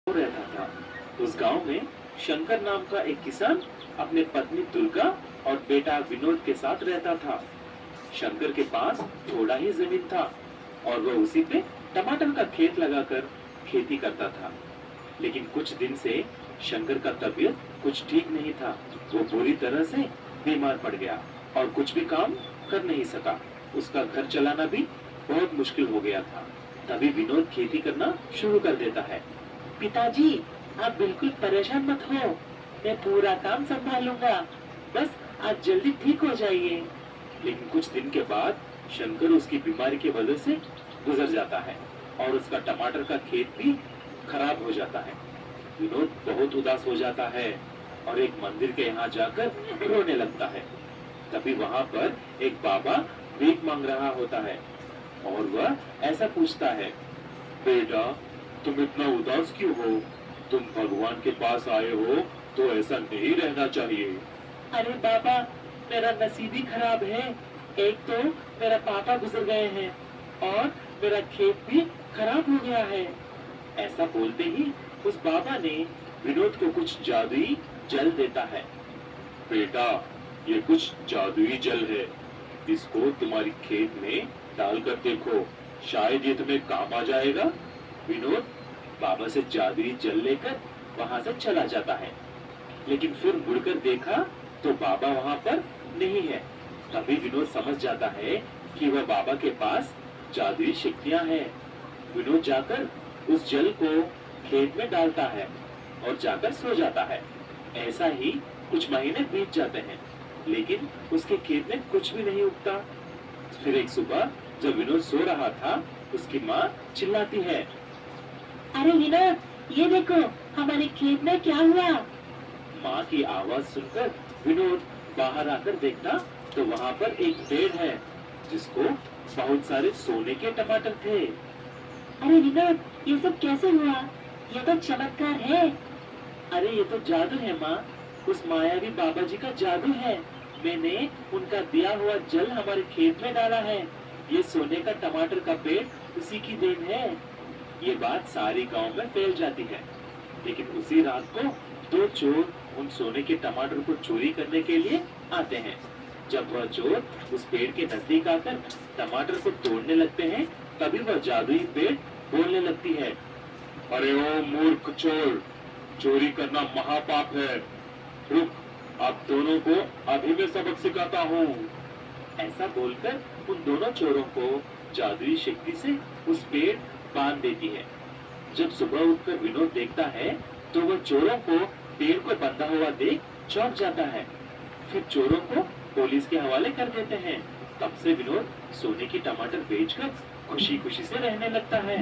रहता था। उस गांव में शंकर नाम का एक किसान अपने पत्नी दुर्गा और बेटा विनोद के साथ रहता था। शंकर के पास थोड़ा ही जमीन था और वह उसी पे टमाटर का खेत लगाकर खेती करता था। लेकिन कुछ दिन से शंकर का तबीयत कुछ ठीक नहीं था। वो बुरी तरह से बीमार पड़ गया और कुछ भी काम कर नहीं सका। उसका घर चलाना भी बहुत मुश्किल हो गया था। तभी विनोद खेती करना शुरू कर देता है। पिताजी, आप बिल्कुल परेशान मत हो, मैं पूरा काम संभालूंगा, बस आप जल्दी ठीक हो जाइए। लेकिन कुछ दिन के बाद शंकर उसकी बीमारी की वजह से गुजर जाता है और उसका टमाटर का खेत भी खराब हो जाता है। विनोद बहुत उदास हो जाता है और एक मंदिर के यहाँ जाकर रोने लगता है। तभी वहाँ पर एक बाबा भीख मांग रहा होता है और वह ऐसा पूछता है, बेटा, तुम इतना उदास क्यों हो? तुम भगवान के पास आए हो तो ऐसा नहीं रहना चाहिए। अरे बाबा, मेरा नसीब ही खराब है। एक तो मेरा पापा गुजर गए हैं और मेरा खेत भी खराब हो गया है। ऐसा बोलते ही उस बाबा ने विनोद को कुछ जादुई जल देता है। बेटा, ये कुछ जादुई जल है, इसको तुम्हारी खेत में डालकर देखो, शायद ये तुम्हें काम आ जाएगा। विनोद बाबा से जादुई जल लेकर वहां से चला जाता है, लेकिन फिर मुड़कर देखा तो बाबा वहां पर नहीं है। तभी विनोद समझ जाता है कि वह बाबा के पास जादुई शक्तियां हैं। विनोद जाकर उस जल को खेत में डालता है और जाकर सो जाता है। ऐसा ही कुछ महीने बीत जाते हैं, लेकिन उसके खेत में कुछ भी नहीं उगता। फिर एक सुबह जब विनोद सो रहा था, उसकी माँ चिल्लाती है, अरे विनोद, ये देखो हमारे खेत में क्या हुआ। माँ की आवाज सुनकर विनोद बाहर आकर देखता तो वहाँ पर एक पेड़ है जिसको बहुत सारे सोने के टमाटर थे। अरे विनोद, ये सब कैसे हुआ? ये तो चमत्कार है। अरे ये तो जादू है माँ, उस मायावी बाबा जी का जादू है। मैंने उनका दिया हुआ जल हमारे खेत में डाला है। ये सोने का टमाटर का पेड़ उसी की देन है। ये बात सारी गांव में फैल जाती है। लेकिन उसी रात को दो चोर उन सोने के टमाटर को चोरी करने के लिए आते हैं। जब वह चोर उस पेड़ के नजदीक आकर टमाटर को तोड़ने लगते हैं, तभी वह जादुई पेड़ बोलने लगती है, अरे ओ मूर्ख चोर, चोरी करना महापाप है। रुक, आप दोनों को अभी मैं सबक सिखाता हूँ। ऐसा बोलकर उन दोनों चोरों को जादुई शक्ति से उस पेड़ बांध देती है। जब सुबह उठकर विनोद देखता है तो वह चोरों को पेड़ को बंधा हुआ देख चौंक जाता है। फिर चोरों को पुलिस के हवाले कर देते हैं। तब से विनोद सोने की टमाटर बेचकर खुशी खुशी से रहने लगता है।